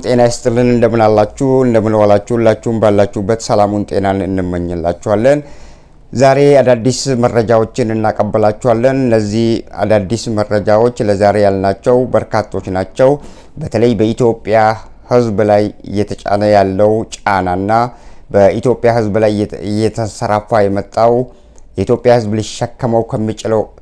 ጤና ይስጥልን እንደምን አላችሁ እንደምን ዋላችሁ ሁላችሁም ባላችሁበት ሰላሙን ጤናን እንመኝላችኋለን። ዛሬ አዳዲስ መረጃዎችን እናቀበላችኋለን። እነዚህ አዳዲስ መረጃዎች ለዛሬ ያልናቸው በርካቶች ናቸው። በተለይ በኢትዮጵያ ሕዝብ ላይ እየተጫነ ያለው ጫናና በኢትዮጵያ ሕዝብ ላይ እየተሰራፋ የመጣው የኢትዮጵያ ሕዝብ ሊሸከመው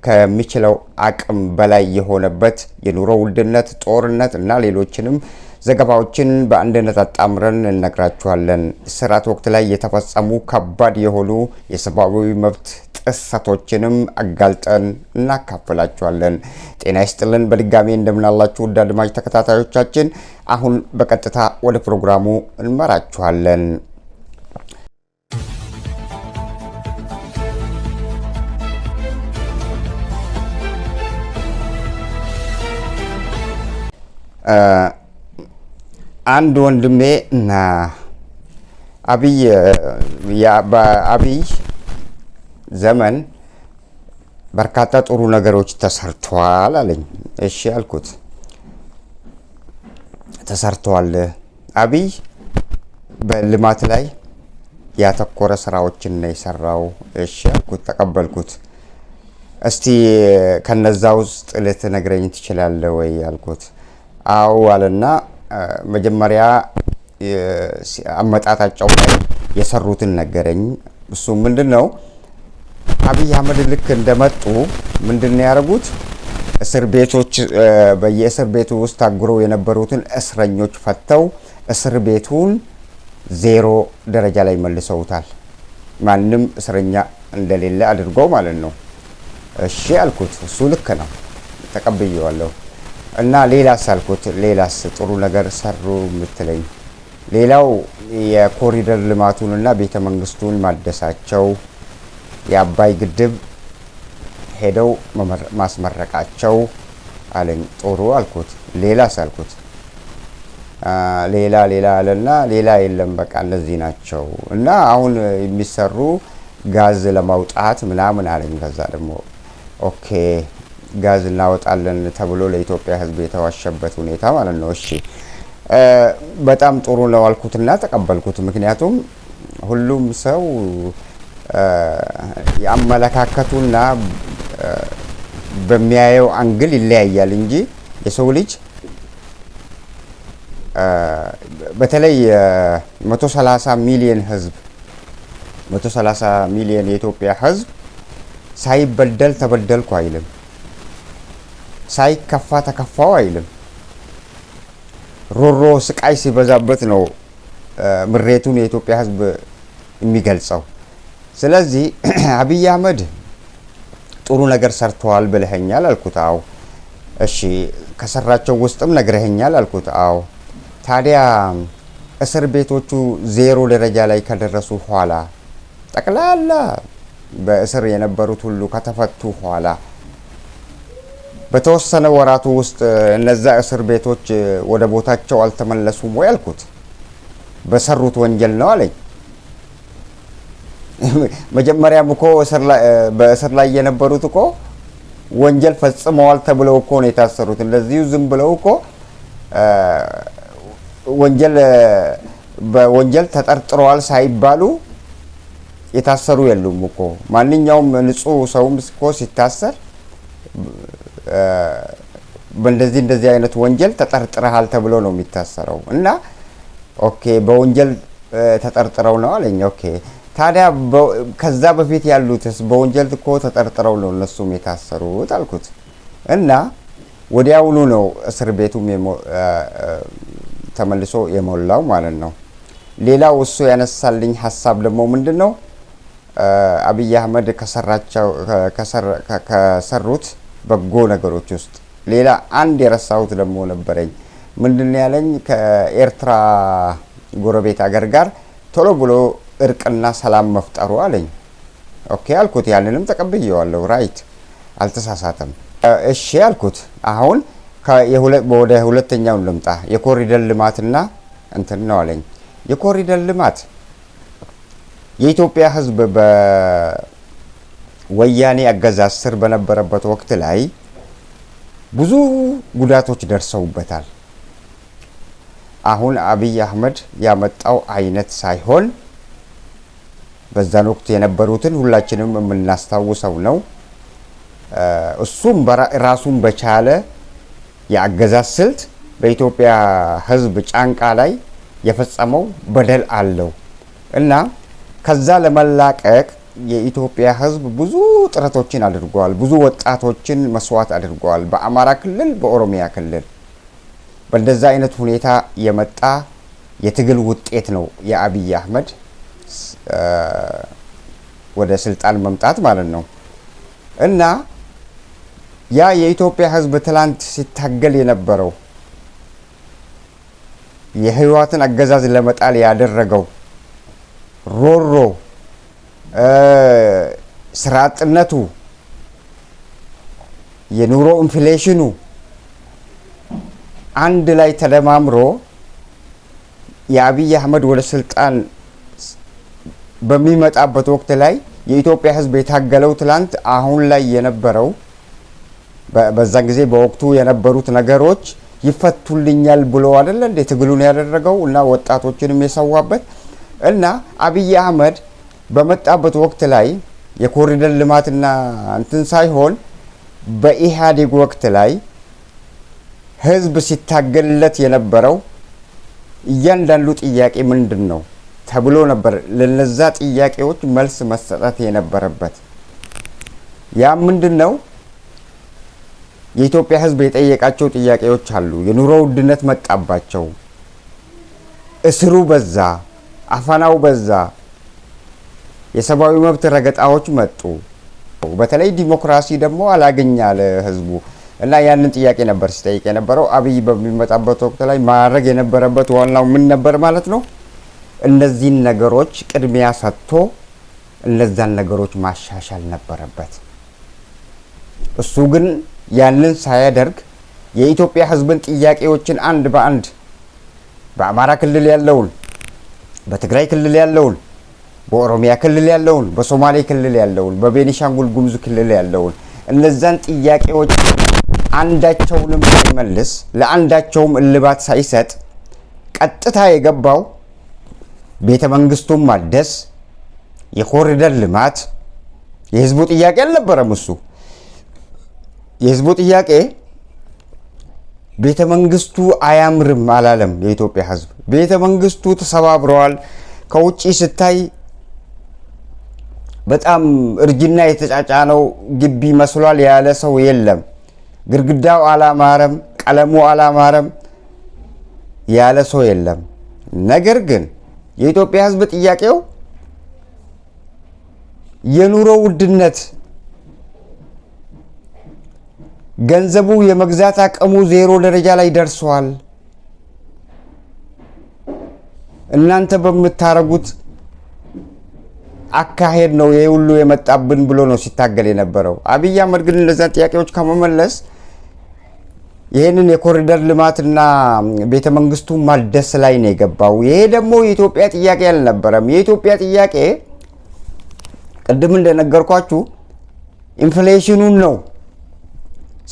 ከሚችለው አቅም በላይ የሆነበት የኑሮ ውድነት፣ ጦርነት እና ሌሎችንም ዘገባዎችን በአንድነት አጣምረን እንነግራችኋለን። ስርዓት ወቅት ላይ የተፈጸሙ ከባድ የሆኑ የሰብአዊ መብት ጥሰቶችንም አጋልጠን እናካፍላችኋለን። ጤና ይስጥልን በድጋሚ እንደምናላችሁ ውድ አድማጭ ተከታታዮቻችን፣ አሁን በቀጥታ ወደ ፕሮግራሙ እንመራችኋለን። አንድ ወንድሜ በአብይ ዘመን በርካታ ጥሩ ነገሮች ተሰርተዋል አለኝ። እሺ አልኩት። ተሰርተዋል፣ አብይ በልማት ላይ ያተኮረ ስራዎችን ነው የሰራው። እሺ አልኩት፣ ተቀበልኩት። እስቲ ከነዛ ውስጥ ልትነግረኝ ትችላለህ ወይ አልኩት። አዎ አለና መጀመሪያ አመጣጣቸው ላይ የሰሩትን ነገረኝ። እሱ ምንድነው? አብይ አህመድ ልክ እንደመጡ ምንድነው ያደረጉት? እስር ቤቶች በየእስር ቤቱ ውስጥ ታጉረው የነበሩትን እስረኞች ፈተው እስር ቤቱን 0 ደረጃ ላይ መልሰውታል። ማንም እስረኛ እንደሌለ አድርገው ማለት ነው። እሺ አልኩት። እሱ ልክ ነው፣ ተቀብዬዋለሁ። እና ሌላስ አልኩት። ሌላስ ጥሩ ነገር ሰሩ የምትለኝ? ሌላው የኮሪደር ልማቱንና ቤተ መንግስቱን ማደሳቸው፣ የአባይ ግድብ ሄደው ማስመረቃቸው አለኝ። ጥሩ አልኩት። ሌላስ አልኩት። ሌላ አለና ሌላ የለም በቃ እነዚህ ናቸው። እና አሁን የሚሰሩ ጋዝ ለማውጣት ምናምን አለኝ። ከዛ ደግሞ ኦኬ ጋዝ እናወጣለን ተብሎ ለኢትዮጵያ ሕዝብ የተዋሸበት ሁኔታ ማለት ነው። እሺ በጣም ጥሩ ነው አልኩትና ተቀበልኩት። ምክንያቱም ሁሉም ሰው ያመለካከቱና በሚያየው አንግል ይለያያል እንጂ የሰው ልጅ በተለይ 130 ሚሊዮን ሕዝብ 130 ሚሊዮን የኢትዮጵያ ሕዝብ ሳይበደል ተበደልኩ አይልም፣ ሳይከፋ ተከፋው አይልም። ሮሮ ስቃይ ሲበዛበት ነው ምሬቱን የኢትዮጵያ ሕዝብ የሚገልጸው። ስለዚህ አብይ አህመድ ጥሩ ነገር ሰርተዋል ብለኸኛል አልኩት። አዎ። እሺ ከሰራቸው ውስጥም ነግረኸኛል አልኩት። አዎ። ታዲያ እስር ቤቶቹ 0 ደረጃ ላይ ከደረሱ ኋላ ጠቅላላ በእስር የነበሩት ሁሉ ከተፈቱ ኋላ በተወሰነ ወራቱ ውስጥ እነዛ እስር ቤቶች ወደ ቦታቸው አልተመለሱም ወይ አልኩት። በሰሩት ወንጀል ነው አለኝ። መጀመሪያም እኮ በእስር ላይ የነበሩት እኮ ወንጀል ፈጽመዋል ተብለው እኮ ነው የታሰሩት። እንደዚሁ ዝም ብለው እኮ በወንጀል ተጠርጥረዋል ሳይባሉ የታሰሩ የሉም እኮ። ማንኛውም ንጹህ ሰውም እኮ ሲታሰር በእንደዚህ አይነት ወንጀል ተጠርጥረሃል ተብሎ ነው የሚታሰረው። እና ኦኬ በወንጀል ተጠርጥረው ነው አለኝ። ኦኬ ታዲያ ከዛ በፊት ያሉትስ በወንጀል እኮ ተጠርጥረው ነው እነሱም የታሰሩት አልኩት። እና ወዲያውኑ ነው እስር ቤቱም ተመልሶ የሞላው ማለት ነው። ሌላው እሱ ያነሳልኝ ሀሳብ ደግሞ ምንድነው? አብይ አህመድ ከሰሩት በጎ ነገሮች ውስጥ ሌላ አንድ የረሳሁት ደግሞ ነበረኝ። ምንድነው ያለኝ? ከኤርትራ ጎረቤት አገር ጋር ቶሎ ብሎ እርቅና ሰላም መፍጠሩ አለኝ። ኦኬ አልኩት። ያንንም ተቀብዬዋለሁ። ራይት፣ አልተሳሳተም። እሺ አልኩት። አሁን ወደ ሁለተኛው ልምጣ። የኮሪደር ልማትና እንትን ነው አለኝ። የኮሪደር ልማት የኢትዮጵያ ሕዝብ በወያኔ አገዛዝ ስር በነበረበት ወቅት ላይ ብዙ ጉዳቶች ደርሰውበታል። አሁን አብይ አህመድ ያመጣው አይነት ሳይሆን በዛን ወቅት የነበሩትን ሁላችንም የምናስታውሰው ነው። እሱም ራሱን በቻለ የአገዛዝ ስልት በኢትዮጵያ ሕዝብ ጫንቃ ላይ የፈጸመው በደል አለው እና ከዛ ለመላቀቅ የኢትዮጵያ ሕዝብ ብዙ ጥረቶችን አድርጓል። ብዙ ወጣቶችን መስዋዕት አድርጓል። በአማራ ክልል፣ በኦሮሚያ ክልል በእንደዛ አይነት ሁኔታ የመጣ የትግል ውጤት ነው የአብይ አህመድ ወደ ስልጣን መምጣት ማለት ነው እና ያ የኢትዮጵያ ሕዝብ ትላንት ሲታገል የነበረው የህወሓትን አገዛዝ ለመጣል ያደረገው ሮሮ፣ ስራ አጥነቱ፣ የኑሮ ኢንፍሌሽኑ አንድ ላይ ተደማምሮ የአብይ አህመድ ወደ ስልጣን በሚመጣበት ወቅት ላይ የኢትዮጵያ ሕዝብ የታገለው ትላንት አሁን ላይ የነበረው በዛን ጊዜ በወቅቱ የነበሩት ነገሮች ይፈቱልኛል ብሎ አይደለ እንደ ትግሉን ያደረገው እና ወጣቶችንም የሰዋበት እና አብይ አህመድ በመጣበት ወቅት ላይ የኮሪደር ልማትና እንትን ሳይሆን በኢህአዴግ ወቅት ላይ ህዝብ ሲታገልለት የነበረው እያንዳንዱ ጥያቄ ምንድን ነው ተብሎ ነበር ለነዛ ጥያቄዎች መልስ መሰጠት የነበረበት። ያ ምንድን ነው? የኢትዮጵያ ህዝብ የጠየቃቸው ጥያቄዎች አሉ። የኑሮ ውድነት መጣባቸው፣ እስሩ በዛ፣ አፈናው በዛ፣ የሰብአዊ መብት ረገጣዎች መጡ። በተለይ ዲሞክራሲ ደግሞ አላገኛለ ህዝቡ እና ያንን ጥያቄ ነበር ሲጠይቅ የነበረው። አብይ በሚመጣበት ወቅት ላይ ማድረግ የነበረበት ዋናው ምን ነበር ማለት ነው? እነዚህን ነገሮች ቅድሚያ ሰጥቶ እነዛን ነገሮች ማሻሻል ነበረበት። እሱ ግን ያንን ሳያደርግ የኢትዮጵያ ህዝብን ጥያቄዎችን አንድ በአንድ በአማራ ክልል ያለውን፣ በትግራይ ክልል ያለውን፣ በኦሮሚያ ክልል ያለውን፣ በሶማሌ ክልል ያለውን፣ በቤኒሻንጉል ጉሙዝ ክልል ያለውን እነዛን ጥያቄዎች አንዳቸውንም ሳይመልስ ለአንዳቸውም እልባት ሳይሰጥ ቀጥታ የገባው ቤተ መንግስቱን ማደስ፣ የኮሪደር ልማት የህዝቡ ጥያቄ አልነበረም። እሱ የህዝቡ ጥያቄ ቤተ መንግስቱ አያምርም አላለም። የኢትዮጵያ ህዝብ ቤተ መንግስቱ ተሰባብረዋል፣ ከውጪ ስታይ በጣም እርጅና የተጫጫነው ግቢ መስሏል ያለ ሰው የለም። ግድግዳው አላማረም፣ ቀለሙ አላማረም ያለ ሰው የለም። ነገር ግን የኢትዮጵያ ህዝብ ጥያቄው የኑሮ ውድነት፣ ገንዘቡ የመግዛት አቅሙ ዜሮ ደረጃ ላይ ደርሷል፣ እናንተ በምታረጉት አካሄድ ነው ይሄ ሁሉ የመጣብን ብሎ ነው ሲታገል የነበረው። አብይ አህመድ ግን እነዛን ጥያቄዎች ከመመለስ ይህንን የኮሪደር ልማትና ቤተ መንግስቱ ማደስ ላይ ነው የገባው። ይሄ ደግሞ የኢትዮጵያ ጥያቄ አልነበረም። የኢትዮጵያ ጥያቄ ቅድም እንደነገርኳችሁ ኢንፍሌሽኑን ነው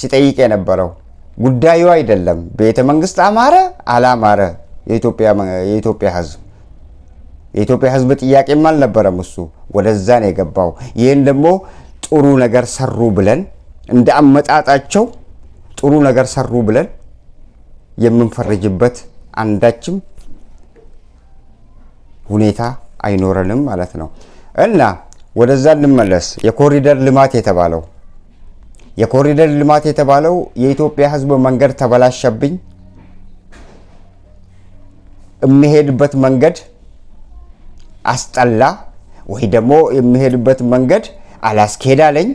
ሲጠይቅ የነበረው፣ ጉዳዩ አይደለም ቤተ መንግስት አማረ አላማረ። የኢትዮጵያ ህዝብ ጥያቄም አልነበረም። እሱ ወደዛ ነው የገባው። ይህን ደግሞ ጥሩ ነገር ሰሩ ብለን እንደ አመጣጣቸው ጥሩ ነገር ሰሩ ብለን የምንፈርጅበት አንዳችም ሁኔታ አይኖረንም ማለት ነው። እና ወደዛ እንመለስ። የኮሪደር ልማት የተባለው የኢትዮጵያ ህዝብ መንገድ ተበላሸብኝ፣ የሚሄድበት መንገድ አስጠላ፣ ወይ ደግሞ የሚሄድበት መንገድ አላስኬዳለኝ፣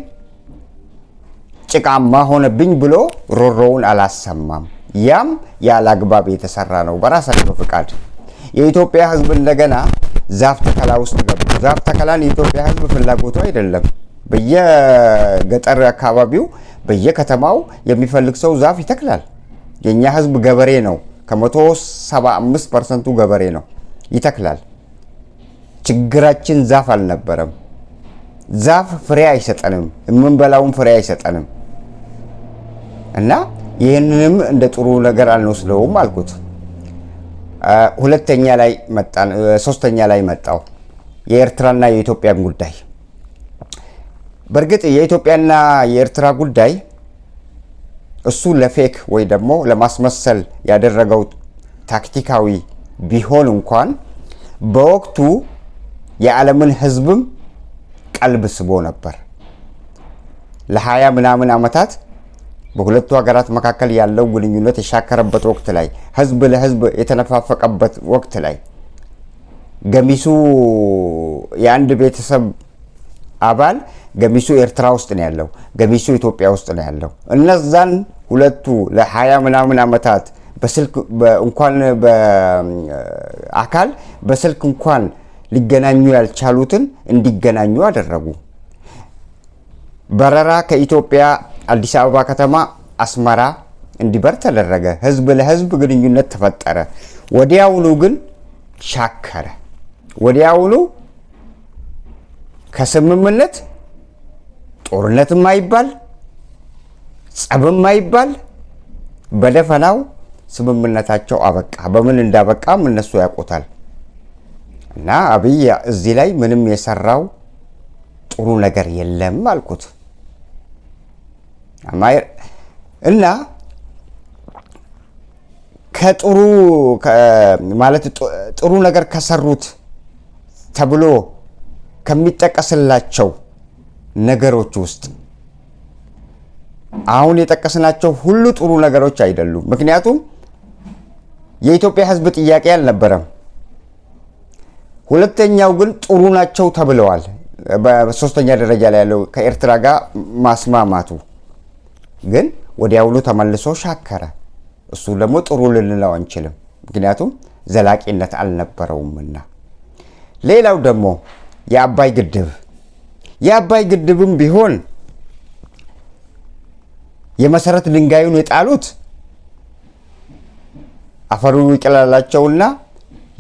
ጭቃማ ሆነብኝ ብሎ ሮሮውን አላሰማም። ያም ያለ አግባብ የተሰራ ነው በራሳቸው ፍቃድ። የኢትዮጵያ ህዝብ እንደገና ዛፍ ተከላ ውስጥ ገቡ። ዛፍ ተከላን የኢትዮጵያ ህዝብ ፍላጎቱ አይደለም። በየገጠር አካባቢው በየከተማው የሚፈልግ ሰው ዛፍ ይተክላል። የኛ ህዝብ ገበሬ ነው። ከ175% ገበሬ ነው፣ ይተክላል። ችግራችን ዛፍ አልነበረም። ዛፍ ፍሬ አይሰጠንም፣ የምንበላውን ፍሬ አይሰጠንም። እና ይህንንም እንደ ጥሩ ነገር አልወስደውም አልኩት። ሁለተኛ ላይ መጣን። ሶስተኛ ላይ መጣው የኤርትራና የኢትዮጵያ ጉዳይ። በእርግጥ የኢትዮጵያና የኤርትራ ጉዳይ እሱ ለፌክ ወይ ደግሞ ለማስመሰል ያደረገው ታክቲካዊ ቢሆን እንኳን በወቅቱ የዓለምን ሕዝብም ቀልብ ስቦ ነበር። ለ20 ምናምን ዓመታት በሁለቱ ሀገራት መካከል ያለው ግንኙነት የሻከረበት ወቅት ላይ ሕዝብ ለሕዝብ የተነፋፈቀበት ወቅት ላይ ገሚሱ የአንድ ቤተሰብ አባል ገሚሱ ኤርትራ ውስጥ ነው ያለው፣ ገሚሱ ኢትዮጵያ ውስጥ ነው ያለው። እነዛን ሁለቱ ለ20 ምናምን ዓመታት በስልክ እንኳን በአካል በስልክ እንኳን ሊገናኙ ያልቻሉትን እንዲገናኙ አደረጉ። በረራ ከኢትዮጵያ አዲስ አበባ ከተማ አስመራ እንዲበር ተደረገ። ህዝብ ለህዝብ ግንኙነት ተፈጠረ። ወዲያውኑ ግን ሻከረ። ወዲያውኑ ከስምምነት ጦርነትም አይባል ጸብም አይባል በደፈናው ስምምነታቸው አበቃ። በምን እንዳበቃም እነሱ ያውቁታል። እና አብይ እዚህ ላይ ምንም የሰራው ጥሩ ነገር የለም አልኩት። እና ከጥሩ ማለት ጥሩ ነገር ከሰሩት ተብሎ ከሚጠቀስላቸው ነገሮች ውስጥ አሁን የጠቀስናቸው ሁሉ ጥሩ ነገሮች አይደሉም። ምክንያቱም የኢትዮጵያ ሕዝብ ጥያቄ አልነበረም። ሁለተኛው ግን ጥሩ ናቸው ተብለዋል። በሶስተኛ ደረጃ ላይ ያለው ከኤርትራ ጋር ማስማማቱ ግን ወዲያውኑ ተመልሶ ሻከረ። እሱ ደግሞ ጥሩ ልንለው አንችልም፣ ምክንያቱም ዘላቂነት አልነበረውምና። ሌላው ደግሞ የአባይ ግድብም ቢሆን የመሰረት ድንጋዩን የጣሉት አፈሩ ይቀላላቸውና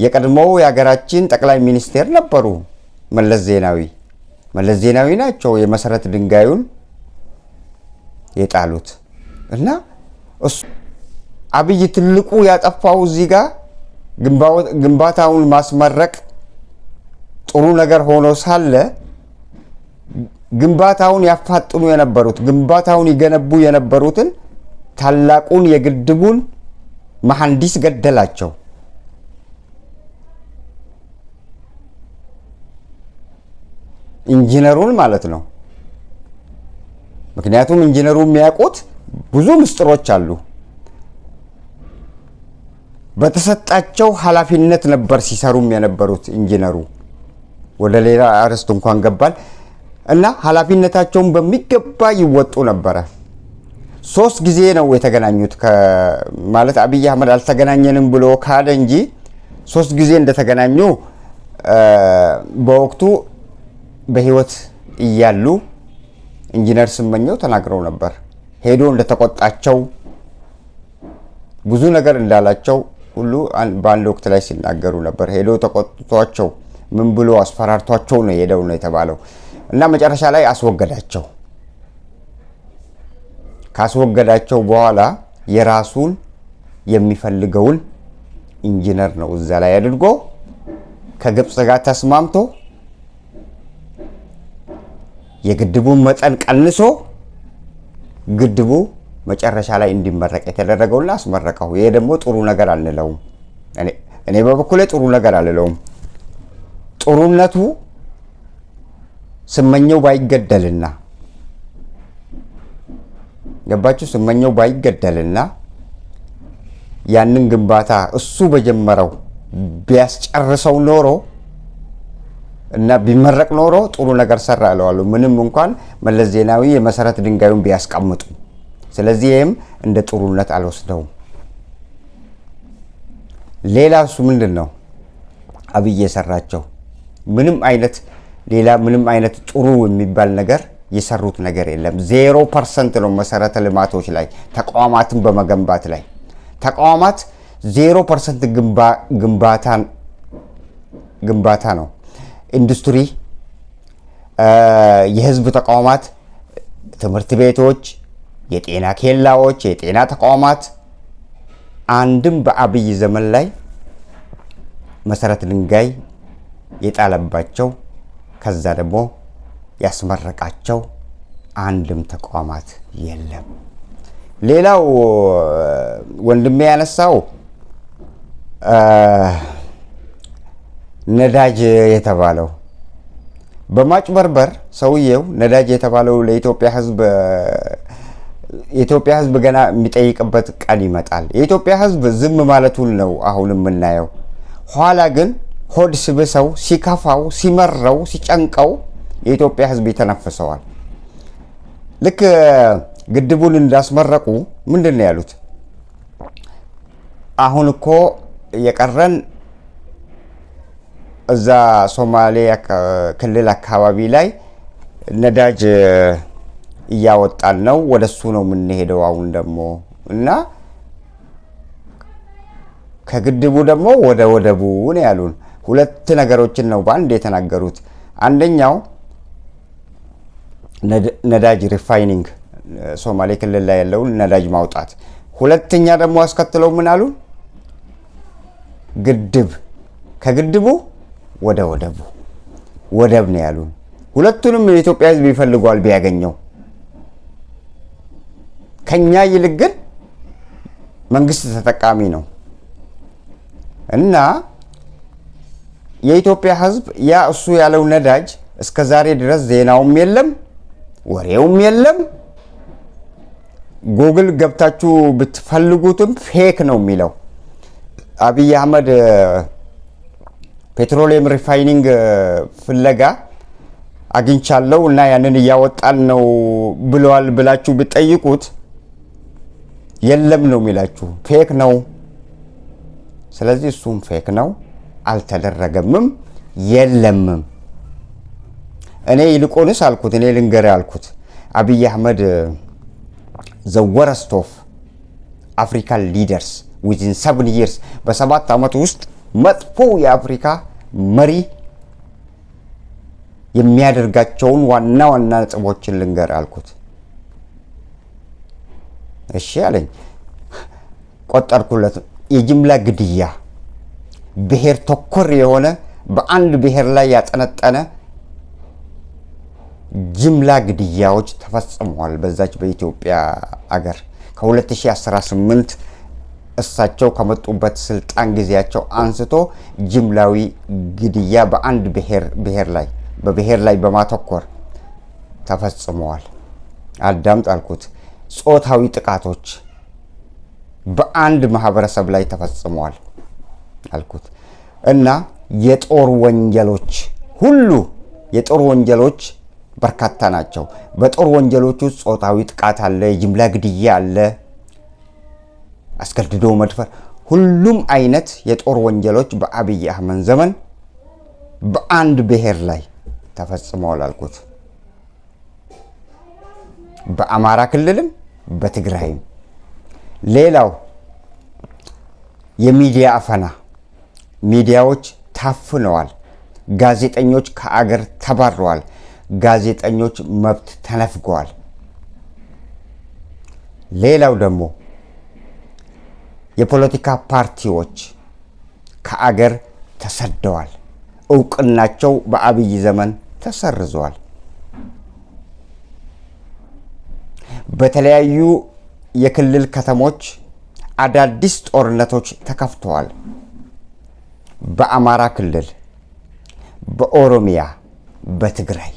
የቀድሞው የሀገራችን ጠቅላይ ሚኒስቴር ነበሩ፣ መለስ ዜናዊ ናቸው የመሰረት ድንጋዩን የጣሉት። እና እሱ አብይ ትልቁ ያጠፋው እዚህ ጋር ግንባታውን ማስመረቅ ጥሩ ነገር ሆኖ ሳለ ግንባታውን ያፋጥኑ የነበሩት ግንባታውን ይገነቡ የነበሩትን ታላቁን የግድቡን መሐንዲስ ገደላቸው። ኢንጂነሩን ማለት ነው። ምክንያቱም ኢንጂነሩ የሚያውቁት ብዙ ምስጢሮች አሉ። በተሰጣቸው ኃላፊነት ነበር ሲሰሩም የነበሩት ኢንጂነሩ። ወደ ሌላ አርስት እንኳን ገባል እና ኃላፊነታቸውን በሚገባ ይወጡ ነበረ። 3 ጊዜ ነው የተገናኙት። ማለት አብይ አህመድ አልተገናኘንም ብሎ ካደ እንጂ 3 ጊዜ እንደተገናኙ በወቅቱ በህይወት እያሉ ኢንጂነር ስመኘው ተናግረው ነበር። ሄዶ እንደተቆጣቸው ብዙ ነገር እንዳላቸው ሁሉ በአንድ ወቅት ላይ ሲናገሩ ነበር። ሄዶ ተቆጥቷቸው ምን ብሎ አስፈራርቷቸው ነው ሄደው ነው የተባለው። እና መጨረሻ ላይ አስወገዳቸው። ካስወገዳቸው በኋላ የራሱን የሚፈልገውን ኢንጂነር ነው እዛ ላይ አድርጎ ከግብጽ ጋር ተስማምቶ የግድቡን መጠን ቀንሶ ግድቡ መጨረሻ ላይ እንዲመረቅ የተደረገውና አስመረቀው። ይሄ ደግሞ ጥሩ ነገር አንለውም። እኔ በበኩሌ ጥሩ ነገር አልለውም። ጥሩነቱ ስመኘው ባይገደልና ገባችሁ? ስመኘው ባይገደልና ያንን ግንባታ እሱ በጀመረው ቢያስጨርሰው ኖሮ እና ቢመረቅ ኖሮ ጥሩ ነገር ሰራ እለዋለሁ፣ ምንም እንኳን መለስ ዜናዊ የመሰረት ድንጋዩን ቢያስቀምጡ። ስለዚህ ይህም እንደ ጥሩነት አልወስደውም። ሌላ እሱ ምንድን ነው አብይ የሰራቸው ምንም አይነት ጥሩ የሚባል ነገር የሰሩት ነገር የለም። 0% ነው መሰረተ ልማቶች ላይ ተቋማትን በመገንባት ላይ ተቋማት 0% ግንባታ ነው። ኢንዱስትሪ፣ የህዝብ ተቋማት፣ ትምህርት ቤቶች፣ የጤና ኬላዎች፣ የጤና ተቋማት አንድም በአብይ ዘመን ላይ መሰረት ድንጋይ የጣለባቸው ከዛ ደግሞ ያስመረቃቸው አንድም ተቋማት የለም። ሌላው ወንድሜ ያነሳው ነዳጅ የተባለው በማጭበርበር ሰውየው ነዳጅ የተባለው ለኢትዮጵያ ሕዝብ ገና የሚጠይቅበት ቀን ይመጣል። የኢትዮጵያ ሕዝብ ዝም ማለቱን ነው አሁን የምናየው። ኋላ ግን ሆድ ሲብሰው፣ ሲከፋው፣ ሲመረው፣ ሲጨንቀው የኢትዮጵያ ሕዝብ ይተነፍሰዋል። ልክ ግድቡን እንዳስመረቁ ምንድን ነው ያሉት? አሁን እኮ የቀረን እዛ ሶማሌ ክልል አካባቢ ላይ ነዳጅ እያወጣን ነው፣ ወደሱ ነው የምንሄደው አሁን ደግሞ እና ከግድቡ ደግሞ ወደ ወደቡ ነው ያሉን። ሁለት ነገሮችን ነው በአንድ የተናገሩት። አንደኛው ነዳጅ ሪፋይኒንግ ሶማሌ ክልል ላይ ያለውን ነዳጅ ማውጣት፣ ሁለተኛ ደግሞ አስከትለው ምን አሉ? ግድብ ከግድቡ ወደ ወደቡ ወደብ ነው ያሉን። ሁለቱንም የኢትዮጵያ ሕዝብ ይፈልጓል ቢያገኘው። ከኛ ይልቅ ግን መንግስት ተጠቃሚ ነው እና የኢትዮጵያ ሕዝብ ያ እሱ ያለው ነዳጅ እስከ ዛሬ ድረስ ዜናውም የለም ወሬውም የለም። ጉግል ገብታችሁ ብትፈልጉትም ፌክ ነው የሚለው። አብይ አህመድ ፔትሮሊየም ሪፋይኒንግ ፍለጋ አግኝቻለሁ እና ያንን እያወጣን ነው ብለዋል ብላችሁ ብትጠይቁት የለም ነው የሚላችሁ። ፌክ ነው። ስለዚህ እሱም ፌክ ነው፣ አልተደረገምም፣ የለምም። እኔ ይልቁንስ አልኩት፣ እኔ ልንገር አልኩት፣ አብይ አህመድ the worst of African leaders within 7 years በ7 ዓመት ውስጥ መጥፎ የአፍሪካ መሪ የሚያደርጋቸውን ዋና ዋና ነጥቦችን ልንገር አልኩት። እሺ አለኝ። ቆጠርኩለት። የጅምላ ግድያ፣ ብሔር ተኮር የሆነ በአንድ ብሔር ላይ ያጠነጠነ ጅምላ ግድያዎች ተፈጽመዋል በዛች በኢትዮጵያ አገር ከ2018 እሳቸው ከመጡበት ስልጣን ጊዜያቸው አንስቶ ጅምላዊ ግድያ በአንድ ብሔር ላይ በማተኮር ተፈጽመዋል። አዳምጥ አልኩት። ጾታዊ ጥቃቶች በአንድ ማህበረሰብ ላይ ተፈጽመዋል አልኩት እና የጦር ወንጀሎች ሁሉ የጦር ወንጀሎች በርካታ ናቸው። በጦር ወንጀሎች ውስጥ ጾታዊ ጥቃት አለ፣ የጅምላ ግድያ አለ፣ አስገድዶ መድፈር፣ ሁሉም አይነት የጦር ወንጀሎች በአብይ አህመድ ዘመን በአንድ ብሔር ላይ ተፈጽመዋል አልኩት። በአማራ ክልልም በትግራይም። ሌላው የሚዲያ አፈና፣ ሚዲያዎች ታፍነዋል፣ ጋዜጠኞች ከአገር ተባረዋል፣ ጋዜጠኞች መብት ተነፍገዋል። ሌላው ደግሞ የፖለቲካ ፓርቲዎች ከአገር ተሰደዋል፣ እውቅናቸው በአብይ ዘመን ተሰርዘዋል። በተለያዩ የክልል ከተሞች አዳዲስ ጦርነቶች ተከፍተዋል። በአማራ ክልል፣ በኦሮሚያ፣ በትግራይ።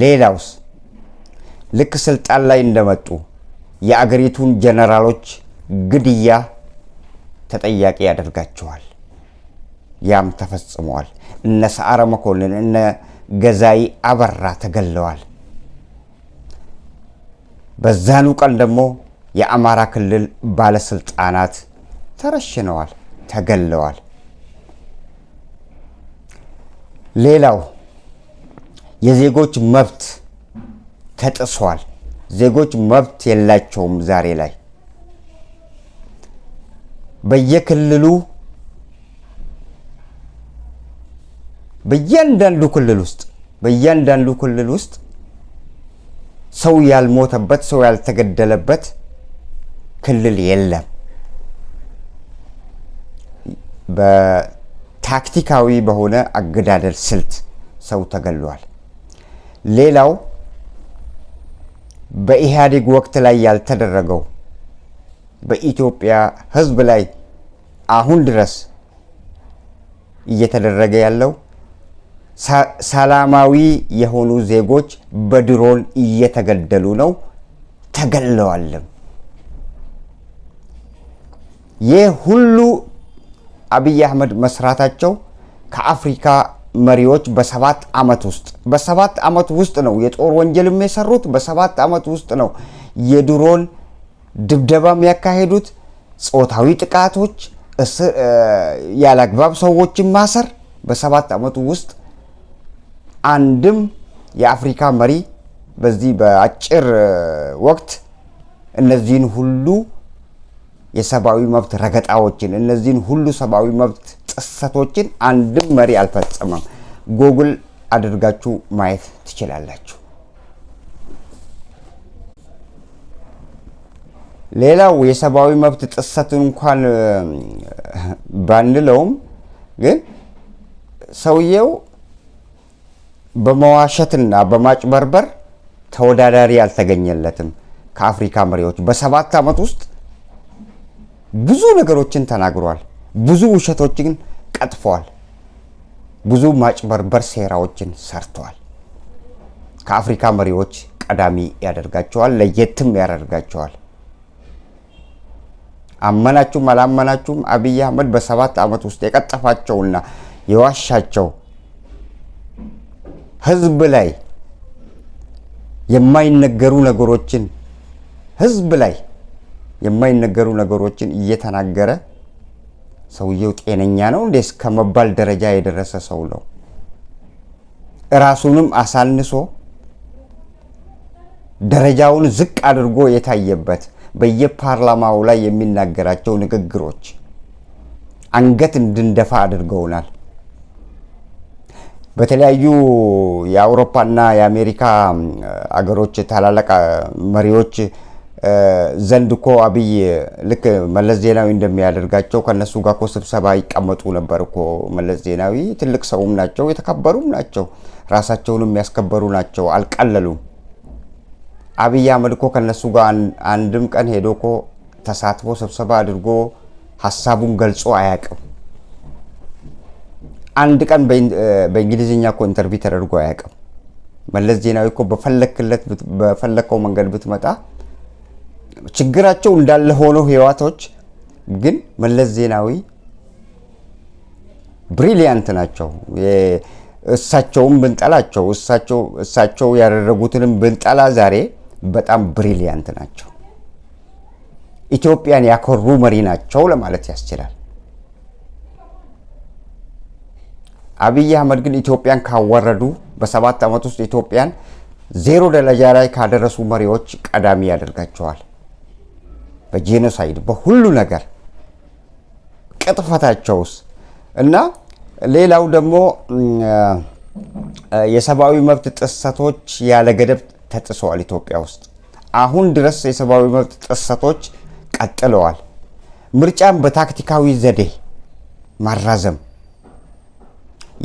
ሌላውስ ልክ ስልጣን ላይ እንደመጡ የአገሪቱን ጀነራሎች ግድያ ተጠያቂ ያደርጋቸዋል። ያም ተፈጽመዋል። እነ ሰዓረ መኮንን እነ ገዛኢ አበራ ተገለዋል። በዛኑ ቀን ደግሞ የአማራ ክልል ባለስልጣናት ተረሽነዋል፣ ተገለዋል። ሌላው የዜጎች መብት ተጥሷል። ዜጎች መብት የላቸውም ዛሬ ላይ። በየክልሉ በእያንዳንዱ ክልል ውስጥ ሰው ያልሞተበት ሰው ያልተገደለበት ክልል የለም። በታክቲካዊ በሆነ አገዳደል ስልት ሰው ተገሏል። ሌላው በኢህአዴግ ወቅት ላይ ያልተደረገው በኢትዮጵያ ሕዝብ ላይ አሁን ድረስ እየተደረገ ያለው ሰላማዊ የሆኑ ዜጎች በድሮን እየተገደሉ ነው፣ ተገለዋልም። ይህ ሁሉ አብይ አህመድ መስራታቸው ከአፍሪካ መሪዎች በ7 ዓመት ውስጥ ነው የጦር ወንጀልም የሰሩት። በ7 ዓመት ውስጥ ነው የድሮን ድብደባም ያካሄዱት። ጾታዊ ጥቃቶች፣ ያለአግባብ ሰዎችን ማሰር በ7 ዓመቱ ውስጥ አንድም የአፍሪካ መሪ በዚህ በአጭር ወቅት እነዚህን ሁሉ የሰብአዊ መብት ረገጣዎችን እነዚህን ሁሉ ሰብአዊ መብት ጥሰቶችን አንድም መሪ አልፈጸመም። ጎግል አድርጋችሁ ማየት ትችላላችሁ። ሌላው የሰብአዊ መብት ጥሰትን እንኳን ባንለውም ግን ሰውየው በመዋሸትና በማጭበርበር ተወዳዳሪ አልተገኘለትም። ከአፍሪካ መሪዎች በ7 ዓመት ውስጥ ብዙ ነገሮችን ተናግሯል። ብዙ ውሸቶችን ቀጥፏል። ብዙ ማጭበርበር ሴራዎችን ሰርቷል። ከአፍሪካ መሪዎች ቀዳሚ ያደርጋቸዋል፣ ለየትም ያደርጋቸዋል። አመናችሁም አላመናችሁም አብይ አህመድ በ7 ዓመት ውስጥ የቀጠፋቸውና የዋሻቸው ህዝብ ላይ የማይነገሩ ነገሮችን እየተናገረ ሰውየው ጤነኛ ነው እንዴ እስከመባል ደረጃ የደረሰ ሰው ነው። ራሱንም አሳንሶ ደረጃውን ዝቅ አድርጎ የታየበት በየፓርላማው ላይ የሚናገራቸው ንግግሮች አንገት እንድንደፋ አድርገውናል። በተለያዩ የአውሮፓና የአሜሪካ አገሮች ታላላቅ መሪዎች ዘንድ እኮ አብይ ልክ መለስ ዜናዊ እንደሚያደርጋቸው ከነሱ ጋር እኮ ስብሰባ ይቀመጡ ነበር እኮ። መለስ ዜናዊ ትልቅ ሰውም ናቸው፣ የተከበሩም ናቸው፣ ራሳቸውንም ያስከበሩ ናቸው፣ አልቀለሉም። አብይ አህመድ እኮ ከነሱ ጋር አንድም ቀን ሄዶ እኮ ተሳትፎ ስብሰባ አድርጎ ሀሳቡን ገልጾ አያውቅም። አንድ ቀን በእንግሊዝኛ እኮ ኢንተርቪው ተደርጎ አያውቅም። መለስ ዜናዊ እኮ በፈለከው መንገድ ብትመጣ ችግራቸው እንዳለ ሆኖ ህዋቶች ግን መለስ ዜናዊ ብሪሊያንት ናቸው። እሳቸውም ብንጠላቸው እሳቸው ያደረጉትንም ብንጠላ ዛሬ በጣም ብሪሊያንት ናቸው። ኢትዮጵያን ያኮሩ መሪ ናቸው ለማለት ያስችላል። አብይ አህመድ ግን ኢትዮጵያን ካወረዱ በ7 ዓመት ውስጥ ኢትዮጵያን 0 ደረጃ ላይ ካደረሱ መሪዎች ቀዳሚ ያደርጋቸዋል። በጄኖሳይድ በሁሉ ነገር ቅጥፈታቸውስ እና ሌላው ደግሞ የሰብአዊ መብት ጥሰቶች ያለ ገደብ ተጥሰዋል ኢትዮጵያ ውስጥ። አሁን ድረስ የሰብአዊ መብት ጥሰቶች ቀጥለዋል። ምርጫን በታክቲካዊ ዘዴ ማራዘም።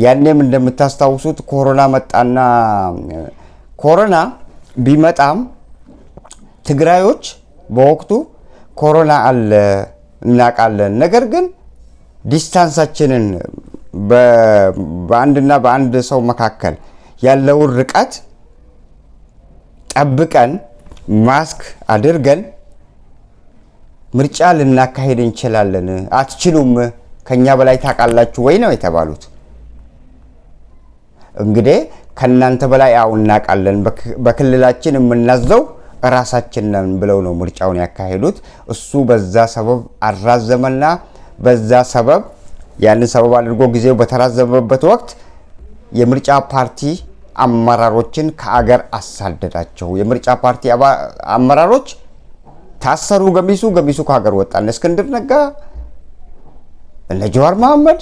ያኔም እንደምታስታውሱት ኮሮና መጣና ኮሮና ቢመጣም ትግራዮች በወቅቱ ኮሮና አለ እናቃለን፣ ነገር ግን ዲስታንሳችንን በአንድና በአንድ ሰው መካከል ያለውን ርቀት ጠብቀን ማስክ አድርገን ምርጫ ልናካሄድ እንችላለን፣ አትችሉም፣ ከኛ በላይ ታውቃላችሁ ወይ ነው የተባሉት። እንግዲህ ከናንተ በላይ እናውቃለን፣ በክልላችን የምናዘው ራሳችን ነን ብለው ነው ምርጫውን ያካሄዱት። እሱ በዛ ሰበብ አራዘመና በዛ ሰበብ ያንን ሰበብ አድርጎ ጊዜው በተራዘመበት ወቅት የምርጫ ፓርቲ አመራሮችን ከአገር አሳደዳቸው። የምርጫ ፓርቲ አመራሮች ታሰሩ። ገሚሱ ከሀገር ወጣ። እነ እስክንድር ነጋ፣ እነ ጀዋር መሐመድ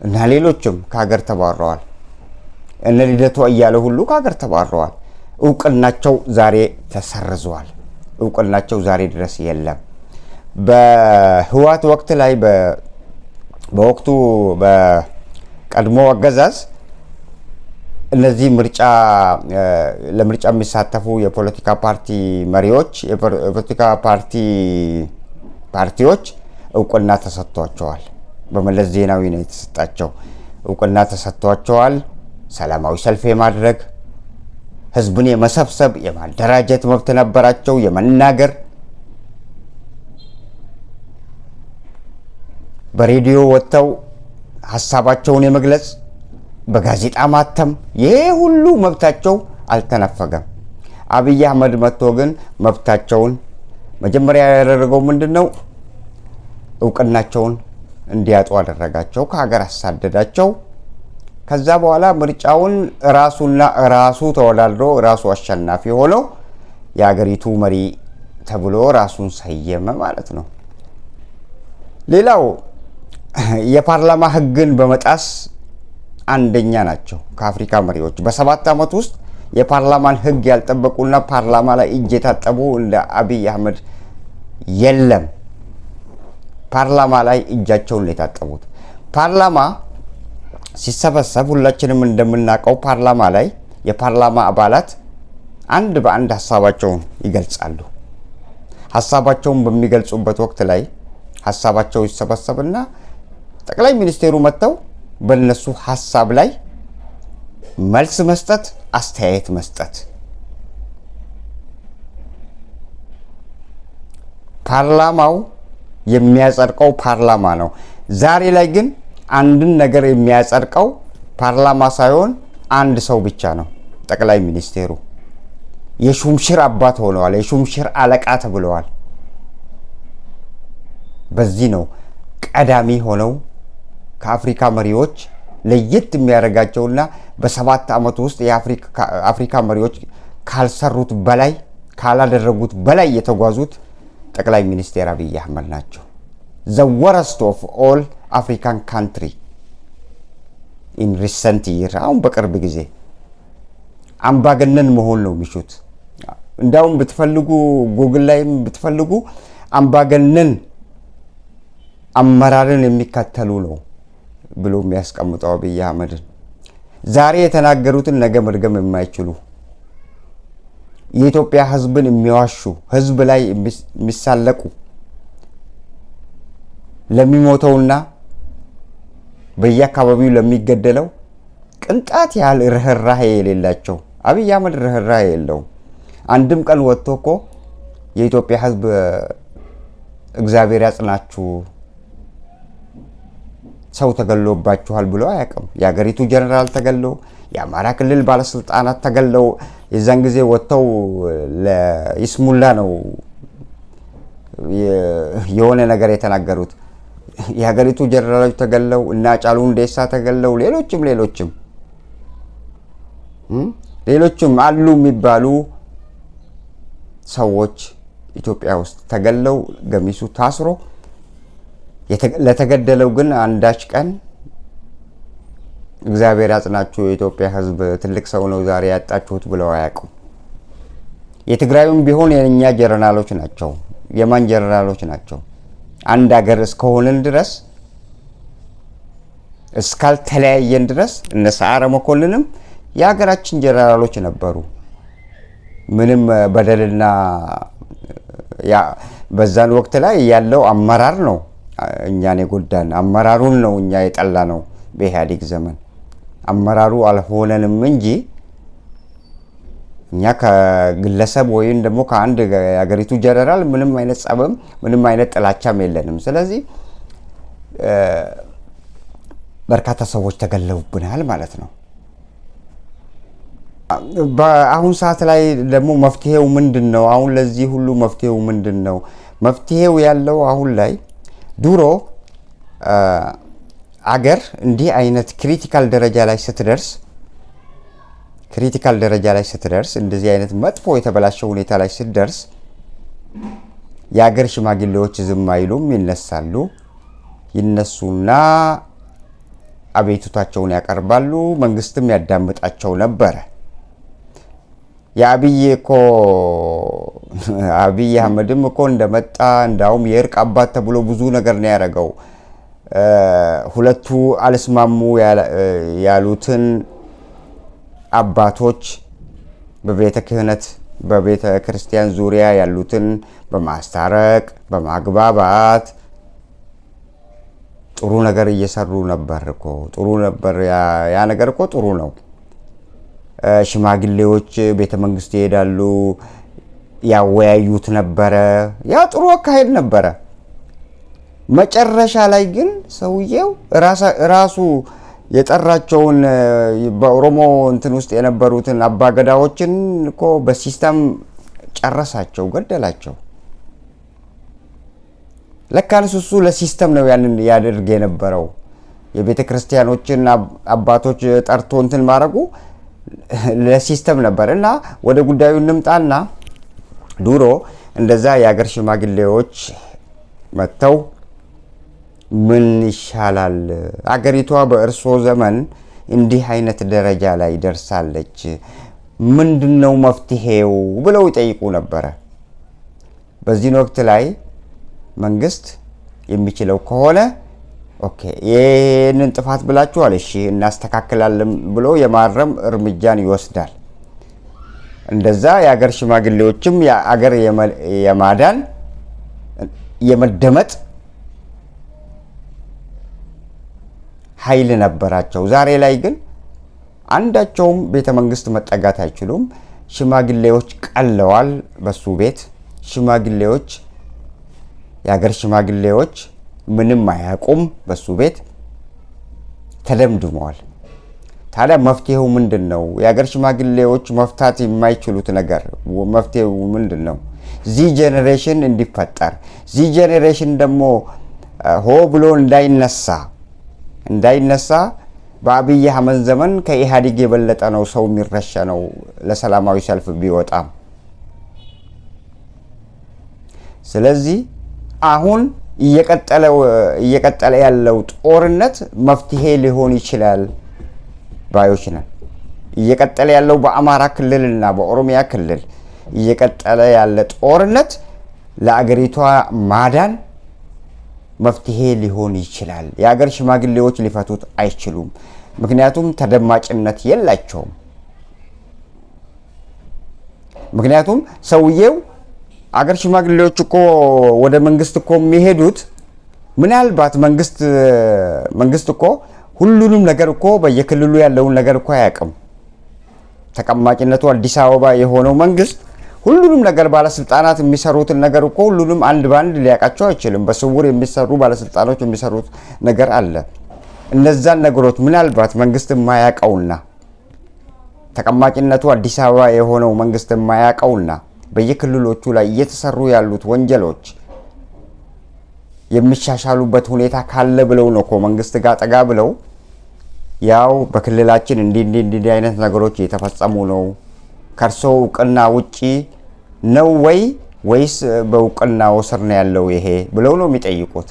እና ሌሎችም ከሀገር ተባረዋል። እነ ልደቱ እያለ ሁሉ ከሀገር ተባረዋል። እውቅናቸው ዛሬ ተሰርዟል። እውቅናቸው ዛሬ ድረስ የለም። በህወሓት ወቅት ላይ በወቅቱ በቀድሞ አገዛዝ እነዚህ ለምርጫ የሚሳተፉ የፖለቲካ ፓርቲ መሪዎች የፖለቲካ ፓርቲዎች እውቅና ተሰጥቷቸዋል። በመለስ ዜናዊ ነው የተሰጣቸው። እውቅና ተሰጥቷቸዋል። ሰላማዊ ሰልፍ የማድረግ ህዝብን የመሰብሰብ የማደራጀት መብት ነበራቸው። የመናገር በሬዲዮ ወጥተው ሀሳባቸውን የመግለጽ በጋዜጣ ማተም ይሄ ሁሉ መብታቸው አልተነፈገም። አብይ አህመድ መጥቶ ግን መብታቸውን መጀመሪያ ያደረገው ምንድነው? እውቅናቸውን እንዲያጡ አደረጋቸው። ከሀገር አሳደዳቸው። ከዛ በኋላ ምርጫውን ራሱ ተወዳድሮ ራሱ አሸናፊ ሆኖ የሀገሪቱ መሪ ተብሎ ራሱን ሰየመ ማለት ነው። ሌላው የፓርላማ ህግን በመጣስ አንደኛ ናቸው ከአፍሪካ መሪዎች። በ7 ዓመት ውስጥ የፓርላማን ህግ ያልጠበቁና ፓርላማ ላይ እጅ የታጠቡ እንደ አብይ አህመድ የለም። ፓርላማ ላይ እጃቸውን የታጠቡት ፓርላማ ሲሰበሰብ ሁላችንም እንደምናውቀው ፓርላማ ላይ የፓርላማ አባላት አንድ በአንድ ሀሳባቸውን ይገልጻሉ። ሀሳባቸውን በሚገልጹበት ወቅት ላይ ሀሳባቸው ይሰበሰብና ጠቅላይ ሚኒስቴሩ መጥተው በእነሱ ሀሳብ ላይ መልስ መስጠት፣ አስተያየት መስጠት። ፓርላማው የሚያጸድቀው ፓርላማ ነው። ዛሬ ላይ ግን አንድን ነገር የሚያጸድቀው ፓርላማ ሳይሆን አንድ ሰው ብቻ ነው፣ ጠቅላይ ሚኒስቴሩ። የሹምሽር አባት ሆነዋል። የሹምሽር አለቃ ተብለዋል። በዚህ ነው ቀዳሚ ሆነው ከአፍሪካ መሪዎች ለየት የሚያደርጋቸውና በ7 ዓመት ውስጥ የአፍሪካ መሪዎች ካልሰሩት በላይ ካላደረጉት በላይ የተጓዙት ጠቅላይ ሚኒስቴር አብይ አህመድ ናቸው። the worst of all African country in recent year። አሁን በቅርብ ጊዜ አምባገነን መሆን ነው የሚሹት። እንዳውም ብትፈልጉ ጉግል ላይም ብትፈልጉ አምባገነን አመራርን የሚከተሉ ነው ብሎ የሚያስቀምጠው አብይ አህመድን። ዛሬ የተናገሩትን ነገ መድገም የማይችሉ የኢትዮጵያ ህዝብን የሚዋሹ ህዝብ ላይ የሚሳለቁ ለሚሞተውና በየአካባቢው ለሚገደለው ቅንጣት ያህል ርህራሄ የሌላቸው አብይ አህመድ ርህራሄ የለውም። አንድም ቀን ወጥቶ እኮ የኢትዮጵያ ህዝብ እግዚአብሔር ያጽናችሁ ሰው ተገሎባችኋል ብሎ አያውቅም። የሀገሪቱ ጀነራል ተገለው፣ የአማራ ክልል ባለስልጣናት ተገለው የዛን ጊዜ ወጥተው ለይስሙላ ነው የሆነ ነገር የተናገሩት። የሀገሪቱ ጀነራሎች ተገለው እና ሃጫሉ ሁንዴሳ ተገለው ሌሎችም አሉ የሚባሉ ሰዎች ኢትዮጵያ ውስጥ ተገለው ገሚሱ ታስሮ ለተገደለው ግን አንዳች ቀን እግዚአብሔር ያጽናችሁ የኢትዮጵያ ህዝብ ትልቅ ሰው ነው ዛሬ ያጣችሁት ብለው አያውቁም። የትግራዩም ቢሆን የኛ ጀነራሎች ናቸው። የማን ጀነራሎች ናቸው? አንድ ሀገር እስከሆነን ድረስ እስካልተለያየን ድረስ እነ ሰዓረ መኮንንም የሀገራችን ጀነራሎች ነበሩ። ምንም በደልና በዛን ወቅት ላይ ያለው አመራር ነው እኛን የጎዳን። አመራሩን ነው እኛ የጠላ ነው። በኢህአዴግ ዘመን አመራሩ አልሆነንም እንጂ እኛ ከግለሰብ ወይም ደግሞ ከአንድ የሀገሪቱ ጀነራል ምንም አይነት ጸብም ምንም አይነት ጥላቻም የለንም። ስለዚህ በርካታ ሰዎች ተገለውብናል ማለት ነው። በአሁን ሰዓት ላይ ደግሞ መፍትሄው ምንድነው? አሁን ለዚህ ሁሉ መፍትሄው ምንድነው? መፍትሄው ያለው አሁን ላይ ድሮ አገር እንዲህ አይነት ክሪቲካል ደረጃ ላይ ስትደርስ እንደዚህ አይነት መጥፎ የተበላሸ ሁኔታ ላይ ስትደርስ የአገር ሽማግሌዎች ዝም አይሉም፣ ይነሱና አቤቱታቸውን ያቀርባሉ። መንግስትም ያዳምጣቸው ነበር። አብይ አህመድም እኮ እንደመጣ እንዳውም የእርቅ አባት ተብሎ ብዙ ነገር ነው ያደረገው። ሁለቱ አልስማሙ ያሉትን አባቶች በቤተ ክህነት በቤተ ክርስቲያን ዙሪያ ያሉትን በማስታረቅ በማግባባት ጥሩ ነገር እየሰሩ ነበር እኮ ጥሩ ነበር። ያ ነገር እኮ ጥሩ ነው። ሽማግሌዎች ቤተ መንግስት ይሄዳሉ፣ ያወያዩት ነበረ። ያ ጥሩ አካሄድ ነበረ። መጨረሻ ላይ ግን ሰውየው ራሱ የጠራቸውን በኦሮሞ እንትን ውስጥ የነበሩትን አባገዳዎችን እኮ በሲስተም ጨረሳቸው፣ ገደላቸው። ለካንስ እሱ ለሲስተም ነው ያንን ያደርግ የነበረው። የቤተ ክርስቲያኖችን አባቶች ጠርቶ እንትን ማድረጉ ለሲስተም ነበር። እና ወደ ጉዳዩ እንምጣና ድሮ እንደዛ የአገር ሽማግሌዎች መጥተው ምን ይሻላል፣ አገሪቷ በእርሶ ዘመን እንዲህ አይነት ደረጃ ላይ ደርሳለች፣ ምንድነው መፍትሄው ብለው ይጠይቁ ነበረ። በዚህ ወቅት ላይ መንግስት የሚችለው ከሆነ ኦኬ ይሄንን ጥፋት ብላችኋል፣ እሺ እናስተካክላለን ብሎ የማረም እርምጃን ይወስዳል። እንደዛ የአገር ሽማግሌዎችም የአገር የማዳን የመደመጥ ኃይል ነበራቸው። ዛሬ ላይ ግን አንዳቸውም ቤተ መንግስት መጠጋት አይችሉም። ሽማግሌዎች ቀለዋል። በሱ ቤት ሽማግሌዎች የአገር ሽማግሌዎች ምንም አያውቁም። በሱ ቤት ተደምድመዋል። ታዲያ መፍትሄው ምንድነው? የአገር ሽማግሌዎች መፍታት የማይችሉት ነገር መፍትሄው ምንድነው? ዚህ ጄኔሬሽን እንዲፈጠር ዚህ ጄኔሬሽን ደግሞ ሆ ብሎ እንዳይነሳ በአብይ አህመድ ዘመን ከኢህአዴግ የበለጠ ነው ሰው የሚረሸነው ለሰላማዊ ሰልፍ ቢወጣም። ስለዚህ አሁን እየቀጠለ ያለው ጦርነት መፍትሄ ሊሆን ይችላል ባዮች ነን። እየቀጠለ ያለው በአማራ ክልልና በኦሮሚያ ክልል እየቀጠለ ያለ ጦርነት ለአገሪቷ ማዳን መፍትሄ ሊሆን ይችላል። የአገር ሽማግሌዎች ሊፈቱት አይችሉም። ምክንያቱም ተደማጭነት የላቸውም። ምክንያቱም ሰውየው አገር ሽማግሌዎች እኮ ወደ መንግስት እኮ የሚሄዱት ምናልባት መንግስት እኮ ሁሉንም ነገር እኮ በየክልሉ ያለውን ነገር እኮ አያውቅም። ተቀማጭነቱ አዲስ አበባ የሆነው መንግስት ሁሉንም ነገር ባለስልጣናት የሚሰሩትን ነገር እኮ ሁሉንም አንድ ባንድ ሊያውቃቸው አይችልም። በስውር የሚሰሩ ባለስልጣኖች የሚሰሩት ነገር አለ። እነዛን ነገሮች ምናልባት መንግስት የማያውቀውና ተቀማጭነቱ አዲስ አበባ የሆነው መንግስት የማያውቀውና በየክልሎቹ ላይ እየተሰሩ ያሉት ወንጀሎች የሚሻሻሉበት ሁኔታ ካለ ብለው ነው እኮ መንግስት ጋር ጠጋ ብለው ያው በክልላችን እንዲህ አይነት ነገሮች እየተፈጸሙ ነው፣ ከርሶ እውቅና ውጪ ነው ወይስ በእውቅና ስር ነው ያለው ይሄ ብለው ነው የሚጠይቁት።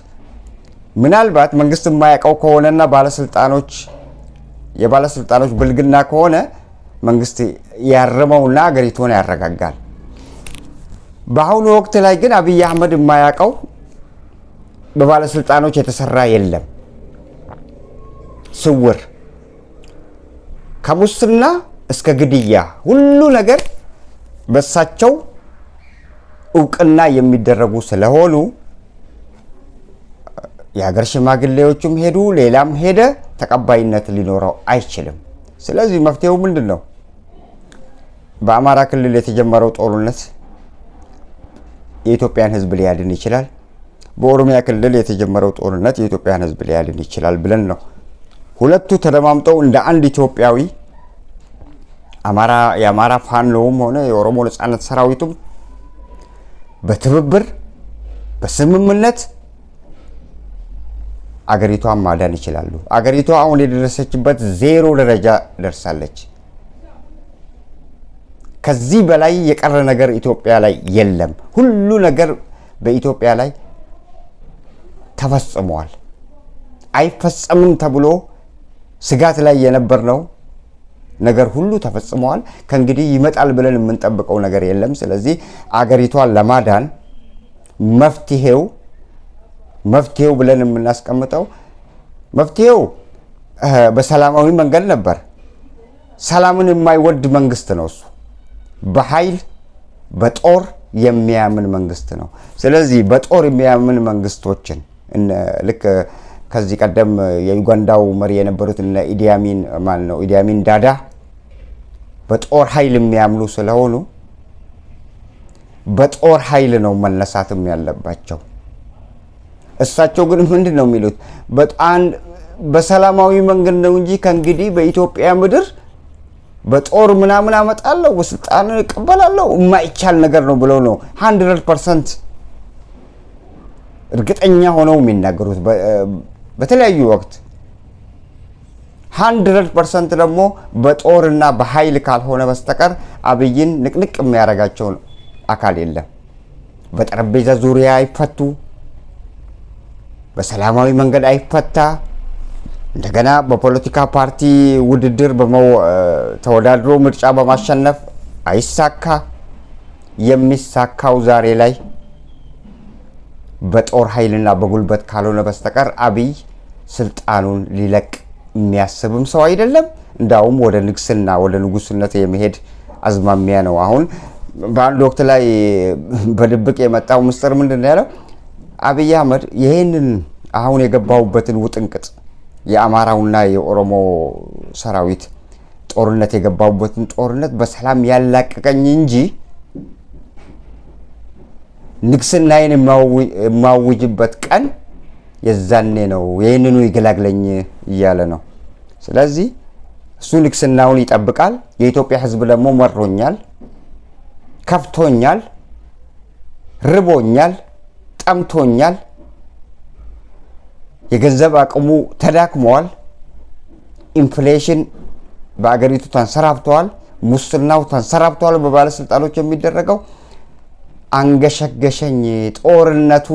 ምናልባት መንግስት የማያውቀው ከሆነና የባለስልጣኖች ብልግና ከሆነ መንግስት ያርመውና አገሪቱን ያረጋጋል። በአሁኑ ወቅት ላይ ግን አብይ አህመድ የማያውቀው በባለስልጣኖች የተሰራ የለም። ስውር ከሙስና እስከ ግድያ ሁሉ ነገር በሳቸው እውቅና የሚደረጉ ስለሆኑ የሀገር ሽማግሌዎችም ሄዱ ሌላም ሄደ ተቀባይነት ሊኖረው አይችልም። ስለዚህ መፍትሄው ምንድነው? በአማራ ክልል የተጀመረው ጦርነት የኢትዮጵያን ሕዝብ ሊያድን ይችላል። በኦሮሚያ ክልል የተጀመረው ጦርነት የኢትዮጵያን ሕዝብ ሊያድን ይችላል ብለን ነው ሁለቱ ተደማምጠው እንደ አንድ ኢትዮጵያዊ የአማራ ፋኖም ሆነ የኦሮሞ ነጻነት ሰራዊቱም በትብብር በስምምነት አገሪቷን ማዳን ይችላሉ። አገሪቷ አሁን የደረሰችበት 0 ደረጃ ደርሳለች። ከዚህ በላይ የቀረ ነገር ኢትዮጵያ ላይ የለም። ሁሉ ነገር በኢትዮጵያ ላይ ተፈጽሟል። አይፈጸምም ተብሎ ስጋት ላይ የነበርነው ነገር ሁሉ ተፈጽሟል። ከእንግዲህ ይመጣል ብለን የምንጠብቀው ነገር የለም። ስለዚህ አገሪቷን ለማዳን መፍትሄው ብለን የምናስቀምጠው መፍትሄው በሰላማዊ መንገድ ነበር። ሰላምን የማይወድ መንግስት ነው እሱ። በኃይል በጦር የሚያምን መንግስት ነው። ስለዚህ በጦር የሚያምን መንግስቶችን ልክ ከዚህ ቀደም የዩጋንዳው መሪ የነበሩት እነ ኢዲ አሚን ዳዳ በጦር ኃይል የሚያምኑ ስለሆኑ በጦር ኃይል ነው መነሳትም ያለባቸው። እሳቸው ግን ምንድነው የሚሉት? በጣም በሰላማዊ መንገድ ነው እንጂ ከእንግዲህ በኢትዮጵያ ምድር በጦር ምናምን አመጣለሁ ስልጣን እቀበላለሁ የማይቻል ነገር ነው ብለው ነው 100% እርግጠኛ ሆነው የሚናገሩት በተለያዩ ወቅት። 100% ደግሞ በጦርና በኃይል ካልሆነ በስተቀር አብይን ንቅንቅ የሚያረጋቸው አካል የለም። በጠረጴዛ ዙሪያ አይፈቱ፣ በሰላማዊ መንገድ አይፈታ፣ እንደገና በፖለቲካ ፓርቲ ውድድር ተወዳድሮ ምርጫ በማሸነፍ አይሳካ። የሚሳካው ዛሬ ላይ በጦር ኃይልና በጉልበት ካልሆነ በስተቀር አብይ ስልጣኑን ሊለቅ የሚያስብም ሰው አይደለም። እንዳውም ወደ ንግስና ወደ ንጉስነት የመሄድ አዝማሚያ ነው። አሁን በአንድ ወቅት ላይ በድብቅ የመጣው ምስጢር ምንድነው ያለው? አብይ አህመድ ይሄንን አሁን የገባውበትን ውጥንቅጥ የአማራውና የኦሮሞ ሰራዊት ጦርነት የገባውበትን ጦርነት በሰላም ያላቀቀኝ እንጂ ንግስናዬን የማውጅበት ቀን የዛኔ ነው፣ ይህንኑ ይገላግለኝ እያለ ነው። ስለዚህ እሱ ንግስናውን ይጠብቃል። የኢትዮጵያ ህዝብ ደግሞ መሮኛል፣ ከፍቶኛል፣ ርቦኛል፣ ጠምቶኛል፣ የገንዘብ አቅሙ ተዳክሟል፣ ኢንፍሌሽን በአገሪቱ ተንሰራፍቷል፣ ሙስናው ተንሰራፍቷል፣ በባለስልጣኖች የሚደረገው አንገሸገሸኝ፣ ጦርነቱ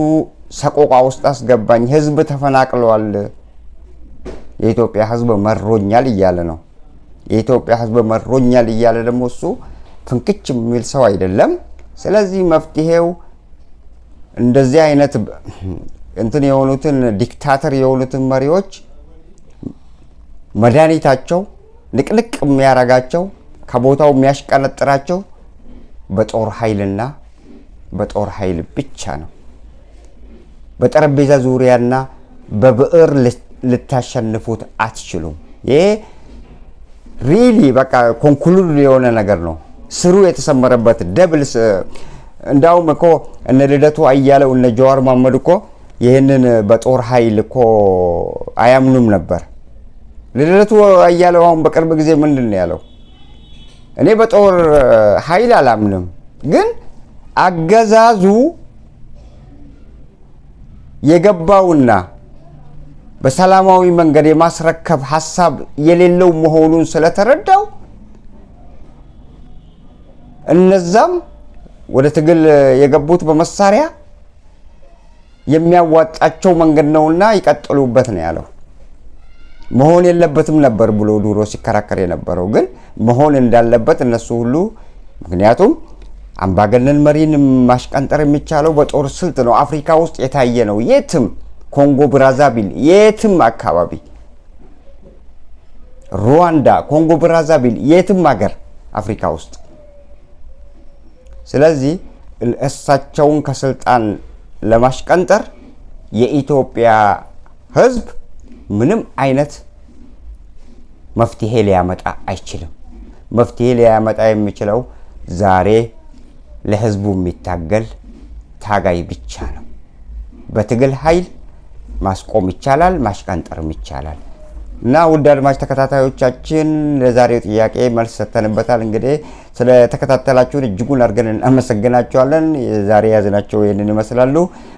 ሰቆቃ ውስጥ አስገባኝ፣ ህዝብ ተፈናቅሏል፣ የኢትዮጵያ ህዝብ መሮኛል እያለ ነው። የኢትዮጵያ ህዝብ መሮኛል እያለ ደግሞ እሱ ፍንክች የሚል ሰው አይደለም። ስለዚህ መፍትሄው እንደዚህ አይነት እንትን የሆኑትን ዲክታተር የሆኑትን መሪዎች መድኃኒታቸው ንቅንቅ የሚያረጋቸው ከቦታው የሚያሽቀነጥራቸው በጦር ኃይልና በጦር ኃይል ብቻ ነው። በጠረጴዛ ዙሪያና በብዕር ልታሸንፉት አትችሉም። ይሄ ሪሊ በቃ ኮንክሉድ የሆነ ነገር ነው። ስሩ የተሰመረበት ደብልስ። እንዳውም እኮ እነ ልደቱ አያለው እነ ጀዋር መሐመድ እኮ ይህንን በጦር ኃይል እኮ አያምኑም ነበር። ልደቱ አያለው አሁን በቅርብ ጊዜ ምንድን ነው ያለው? እኔ በጦር ኃይል አላምንም፣ ግን አገዛዙ የገባውና በሰላማዊ መንገድ የማስረከብ ሐሳብ የሌለው መሆኑን ስለተረዳው እነዛም ወደ ትግል የገቡት በመሳሪያ የሚያዋጣቸው መንገድ ነውና ይቀጥሉበት ነው ያለው። መሆን የለበትም ነበር ብሎ ዱሮ ሲከራከር የነበረው ግን መሆን እንዳለበት እነሱ ሁሉ፣ ምክንያቱም አምባገነን መሪን ማሽቀንጠር የሚቻለው በጦር ስልት ነው። አፍሪካ ውስጥ የታየ ነው። የትም ኮንጎ ብራዛቪል፣ የትም አካባቢ ሩዋንዳ፣ ኮንጎ ብራዛቪል፣ የትም ሀገር አፍሪካ ውስጥ። ስለዚህ እሳቸውን ከስልጣን ለማሽቀንጠር የኢትዮጵያ ህዝብ ምንም አይነት መፍትሄ ሊያመጣ አይችልም። መፍትሄ ሊያመጣ የሚችለው ዛሬ ለህዝቡ የሚታገል ታጋይ ብቻ ነው። በትግል ኃይል ማስቆም ይቻላል፣ ማሽቀንጠርም ይቻላል። እና ውድ አድማጭ ተከታታዮቻችን ለዛሬው ጥያቄ መልስ ሰተንበታል። እንግዲህ ስለተከታተላችሁን እጅጉን አድርገን እናመሰግናችኋለን። ዛሬ ያዝናቸው ይህንን ይመስላሉ።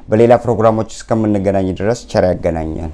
በሌላ ፕሮግራሞች እስከምንገናኝ ድረስ ቸር ያገናኘን።